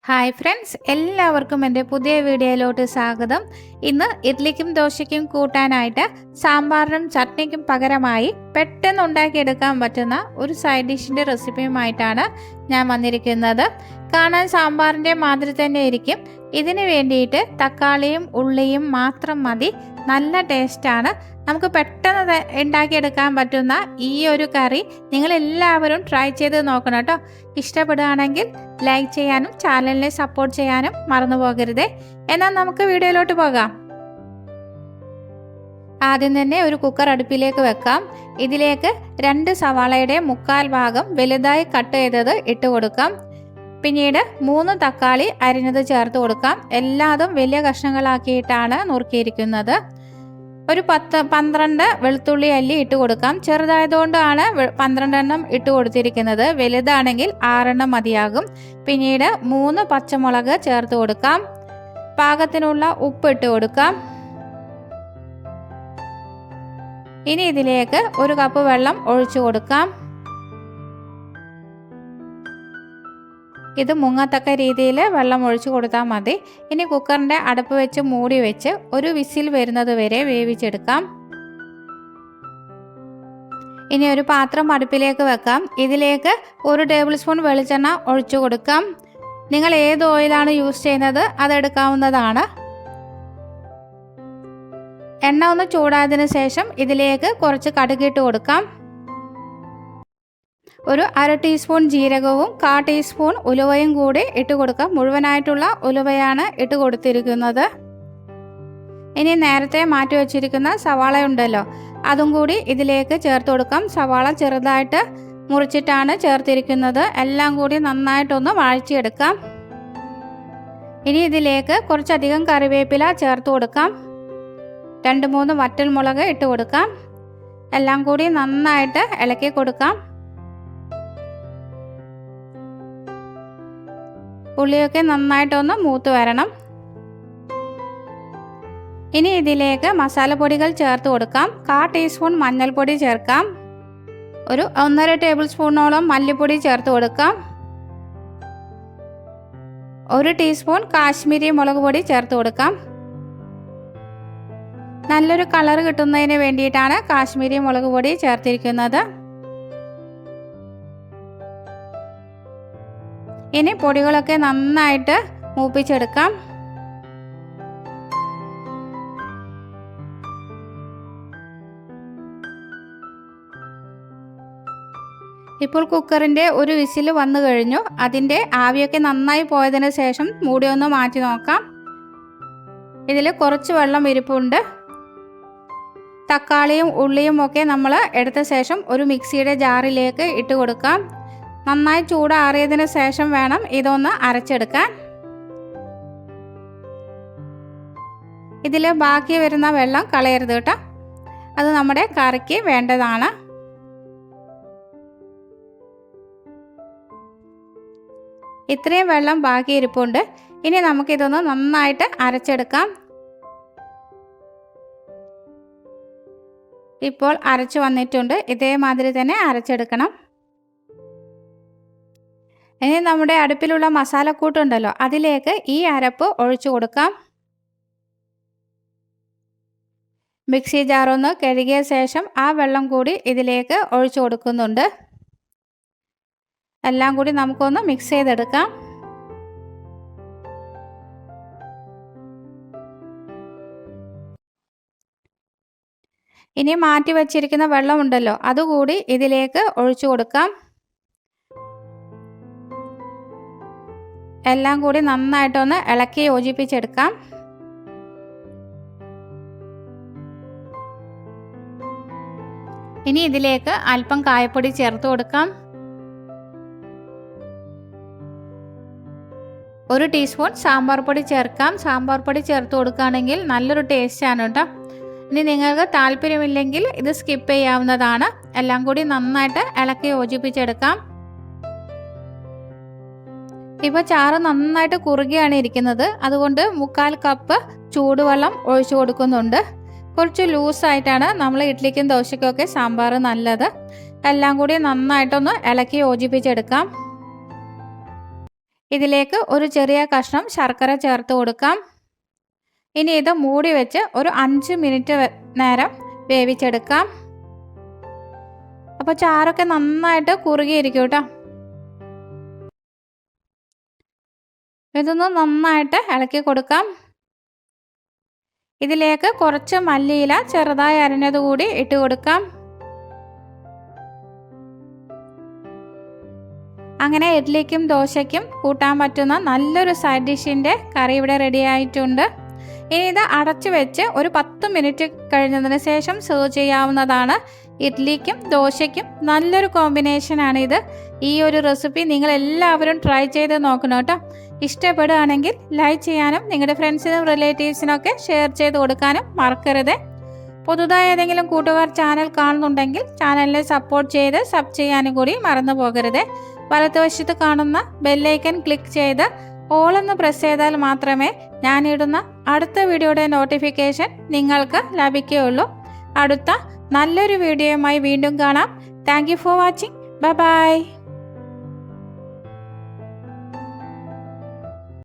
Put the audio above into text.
Hi friends, എല്ലാവർക്കും എൻ്റെ പുതിയ വീഡിയോയിലോട്ട് സ്വാഗതം. ഇന്ന് ഇഡ്ലിക്കും ദോശയ്ക്കും കൂട്ടാനായിട്ട് സാമ്പാറിനും ചട്നിക്കും പകരമായി പെട്ടെന്ന് ഉണ്ടാക്കിയെടുക്കാൻ പറ്റുന്ന ഒരു സൈഡ് ഡിഷിൻ്റെ റെസിപ്പിയുമായിട്ടാണ് ഞാൻ വന്നിരിക്കുന്നത്. കാണാൻ സാമ്പാറിൻ്റെ മാതിരി തന്നെ ഇരിക്കും. ഇതിന് വേണ്ടിയിട്ട് തക്കാളിയും ഉള്ളിയും മാത്രം മതി. നല്ല ടേസ്റ്റാണ്. നമുക്ക് പെട്ടെന്ന് ഉണ്ടാക്കിയെടുക്കാൻ പറ്റുന്ന ഈ ഒരു കറി നിങ്ങളെല്ലാവരും ട്രൈ ചെയ്ത് നോക്കണം കേട്ടോ. ഇഷ്ടപ്പെടുകയാണെങ്കിൽ ലൈക്ക് ചെയ്യാനും ചാനലിനെ സപ്പോർട്ട് ചെയ്യാനും മറന്നു പോകരുതേ. എന്നാൽ നമുക്ക് വീഡിയോയിലോട്ട് പോകാം. ആദ്യം തന്നെ ഒരു കുക്കർ അടുപ്പിലേക്ക് വെക്കാം. ഇതിലേക്ക് 2 സവാളയുടെ 1/4 ഭാഗം വലുതായി കട്ട് ചെയ്തത് ഇട്ട് കൊടുക്കാം. പിന്നീട് 3 തക്കാളി അരിഞ്ഞത് ചേർത്ത് കൊടുക്കാം. എല്ലാതും വലിയ കഷ്ണങ്ങളാക്കിയിട്ടാണ് നുറുക്കിയിരിക്കുന്നത്. ഒരു 10-12 വെളുത്തുള്ളി അല്ലി ഇട്ട് കൊടുക്കാം. ചെറുതായതുകൊണ്ടാണ് 12 എണ്ണം ഇട്ട് കൊടുത്തിരിക്കുന്നത്. വലുതാണെങ്കിൽ 6 എണ്ണം മതിയാകും. പിന്നീട് 3 പച്ചമുളക് ചേർത്ത് കൊടുക്കാം. പാകത്തിനുള്ള ഉപ്പ് ഇട്ട് കൊടുക്കാം. ഇനി ഇതിലേക്ക് 1 കപ്പ് വെള്ളം ഒഴിച്ചു കൊടുക്കാം. ഇത് മുങ്ങത്തക്ക രീതിയിൽ വെള്ളം ഒഴിച്ചു കൊടുത്താൽ മതി. ഇനി കുക്കറിൻ്റെ അടപ്പ് വെച്ച് മൂടി വെച്ച് ഒരു വിസിൽ വരുന്നത് വരെ വേവിച്ചെടുക്കാം. ഇനി ഒരു പാത്രം അടുപ്പിലേക്ക് വെക്കാം. ഇതിലേക്ക് 1 ടേബിൾ സ്പൂൺ വെളിച്ചെണ്ണ ഒഴിച്ചു കൊടുക്കാം. നിങ്ങൾ ഏത് ഓയിലാണ് യൂസ് ചെയ്യുന്നത് അതെടുക്കാവുന്നതാണ്. എണ്ണ ഒന്ന് ചൂടായതിനു ശേഷം ഇതിലേക്ക് കുറച്ച് കടുകിട്ട് കൊടുക്കാം. ഒരു 1/2 ടീസ്പൂൺ ജീരകവും 1/4 ടീസ്പൂൺ ഉലുവയും കൂടി ഇട്ട് കൊടുക്കാം. മുഴുവനായിട്ടുള്ള ഉലുവയാണ് ഇട്ട് കൊടുത്തിരിക്കുന്നത്. ഇനി നേരത്തെ മാറ്റി വച്ചിരിക്കുന്ന സവാള ഉണ്ടല്ലോ, അതും കൂടി ഇതിലേക്ക് ചേർത്ത് കൊടുക്കാം. സവാള ചെറുതായിട്ട് മുറിച്ചിട്ടാണ് ചേർത്തിരിക്കുന്നത്. എല്ലാം കൂടി നന്നായിട്ടൊന്ന് വഴറ്റിയെടുക്കാം. ഇനി ഇതിലേക്ക് കുറച്ചധികം കറിവേപ്പില ചേർത്ത് കൊടുക്കാം. 2-3 വറ്റൽമുളക് ഇട്ട് കൊടുക്കാം. എല്ലാം കൂടി നന്നായിട്ട് ഇളക്കി കൊടുക്കാം. ഉള്ളിയൊക്കെ നന്നായിട്ടൊന്ന് മൂത്ത് വരണം. ഇനി ഇതിലേക്ക് മസാലപ്പൊടികൾ ചേർത്ത് കൊടുക്കാം. 1/4 ടീസ്പൂൺ മഞ്ഞൾപ്പൊടി ചേർക്കാം. ഒരു 1.5 ടേബിൾ സ്പൂണോളം മല്ലിപ്പൊടി ചേർത്ത് കൊടുക്കാം. 1 ടീസ്പൂൺ കാശ്മീരി മുളക് പൊടി ചേർത്ത് കൊടുക്കാം. നല്ലൊരു കളർ കിട്ടുന്നതിന് വേണ്ടിയിട്ടാണ് കാശ്മീരി മുളക് പൊടി ചേർത്തിരിക്കുന്നത്. ഇനി പൊടികളൊക്കെ നന്നായിട്ട് മൂപ്പിച്ചെടുക്കാം. ഇപ്പോൾ കുക്കറിൻ്റെ ഒരു വിസിൽ വന്നു കഴിഞ്ഞു. അതിൻ്റെ ആവിയൊക്കെ നന്നായി പോയതിന് ശേഷം മൂടി ഒന്ന് മാറ്റി നോക്കാം. ഇതിൽ കുറച്ച് വെള്ളം ഇരിപ്പുണ്ട്. തക്കാളിയും ഉള്ളിയും ഒക്കെ നമ്മൾ എടുത്ത ശേഷം ഒരു മിക്സിയുടെ ജാറിലേക്ക് ഇട്ട് കൊടുക്കാം. നന്നായി ചൂടാറിയതിന് ശേഷം വേണം ഇതൊന്ന് അരച്ചെടുക്കാൻ. ഇതിൽ ബാക്കി വരുന്ന വെള്ളം കളയരുത് കേട്ടോ. അത് നമ്മുടെ കറിക്ക് വേണ്ടതാണ്. ഇത്രയും വെള്ളം ബാക്കി ഇരിപ്പുണ്ട്. ഇനി നമുക്കിതൊന്ന് നന്നായിട്ട് അരച്ചെടുക്കാം. ഇപ്പോൾ അരച്ചു വന്നിട്ടുണ്ട്. ഇതേമാതിരി തന്നെ അരച്ചെടുക്കണം. ഇനി നമ്മുടെ അടുപ്പിലുള്ള മസാലക്കൂട്ടുണ്ടല്ലോ, അതിലേക്ക് ഈ അരപ്പ് ഒഴിച്ചു കൊടുക്കാം. മിക്സി ജാറൊന്ന് കഴുകിയ ശേഷം ആ വെള്ളം കൂടി ഇതിലേക്ക് ഒഴിച്ചു കൊടുക്കുന്നുണ്ട്. എല്ലാം കൂടി നമുക്കൊന്ന് മിക്സ് ചെയ്തെടുക്കാം. ഇനി മാറ്റി വച്ചിരിക്കുന്ന വെള്ളമുണ്ടല്ലോ, അതുകൂടി ഇതിലേക്ക് ഒഴിച്ചു കൊടുക്കാം. എല്ലാം കൂടി നന്നായിട്ടൊന്ന് ഇളക്കി യോജിപ്പിച്ചെടുക്കാം. ഇനി ഇതിലേക്ക് അല്പം കായപ്പൊടി ചേർത്ത് കൊടുക്കാം. 1 ടീസ്പൂൺ സാമ്പാർ പൊടി ചേർക്കാം. സാമ്പാർ പൊടി ചേർത്ത് കൊടുക്കുകയാണെങ്കിൽ നല്ലൊരു ടേസ്റ്റാണ് കേട്ടോ. ഇനി നിങ്ങൾക്ക് താല്പര്യമില്ലെങ്കിൽ ഇത് സ്കിപ്പ് ചെയ്യാവുന്നതാണ്. എല്ലാം കൂടി നന്നായിട്ട് ഇളക്കി യോജിപ്പിച്ചെടുക്കാം. ഇപ്പോൾ ചാറ് നന്നായിട്ട് കുറുകിയാണ് ഇരിക്കുന്നത്. അതുകൊണ്ട് 1/4 കപ്പ് ചൂടുവെള്ളം ഒഴിച്ചു കൊടുക്കുന്നുണ്ട്. കുറച്ച് ലൂസായിട്ടാണ് നമ്മൾ ഇഡ്ലിക്കും ദോശയ്ക്കൊക്കെ സാമ്പാർ നല്ലത്. എല്ലാം കൂടി നന്നായിട്ടൊന്ന് ഇളക്കി യോജിപ്പിച്ചെടുക്കാം. ഇതിലേക്ക് ഒരു ചെറിയ കഷ്ണം ശർക്കര ചേർത്ത് കൊടുക്കാം. ഇനി ഇത് മൂടി വെച്ച് ഒരു 5 മിനിറ്റ് നേരം വേവിച്ചെടുക്കാം. അപ്പോൾ ചാറൊക്കെ നന്നായിട്ട് കുറുകിയിരിക്കും കേട്ടോ. ഇതൊന്ന് നന്നായിട്ട് ഇളക്കി കൊടുക്കാം. ഇതിലേക്ക് കുറച്ച് മല്ലിയില ചെറുതായി അരിഞ്ഞത് കൂടി ഇട്ട് കൊടുക്കാം. അങ്ങനെ ഇഡ്ലിക്കും ദോശയ്ക്കും കൂട്ടാൻ പറ്റുന്ന നല്ലൊരു സൈഡ് ഡിഷിൻ്റെ കറി ഇവിടെ റെഡി ആയിട്ടുണ്ട്. ഇനി ഇത് അടച്ചു വെച്ച് ഒരു 10 മിനിറ്റ് കഴിഞ്ഞതിന് ശേഷം സെർവ് ചെയ്യാവുന്നതാണ്. ഇഡ്ലിക്കും ദോശയ്ക്കും നല്ലൊരു കോമ്പിനേഷനാണ് ഇത്. ഈ ഒരു റെസിപ്പി നിങ്ങൾ എല്ലാവരും ട്രൈ ചെയ്ത് നോക്കണം കേട്ടോ. ഇഷ്ടപ്പെടുകയാണെങ്കിൽ ലൈക്ക് ചെയ്യാനും നിങ്ങളുടെ ഫ്രണ്ട്സിനും റിലേറ്റീവ്സിനൊക്കെ ഷെയർ ചെയ്ത് കൊടുക്കാനും മറക്കരുത്. പുതുതായി ഏതെങ്കിലും കൂട്ടുകാർ ചാനൽ കാണുന്നുണ്ടെങ്കിൽ ചാനലിനെ സപ്പോർട്ട് ചെയ്ത് സബ് ചെയ്യാനും കൂടി മറന്നു പോകരുത്. വലതുവശത്ത് കാണുന്ന ബെല്ലൈക്കൻ ക്ലിക്ക് ചെയ്ത് ഓൾ എന്ന് പ്രസ് ചെയ്താൽ മാത്രമേ ഞാനിടുന്ന അടുത്ത വീഡിയോയുടെ നോട്ടിഫിക്കേഷൻ നിങ്ങൾക്ക് ലഭിക്കുകയുള്ളൂ. അടുത്ത നല്ലൊരു വീഡിയോയുമായി വീണ്ടും കാണാം. Thank you for watching. Bye bye.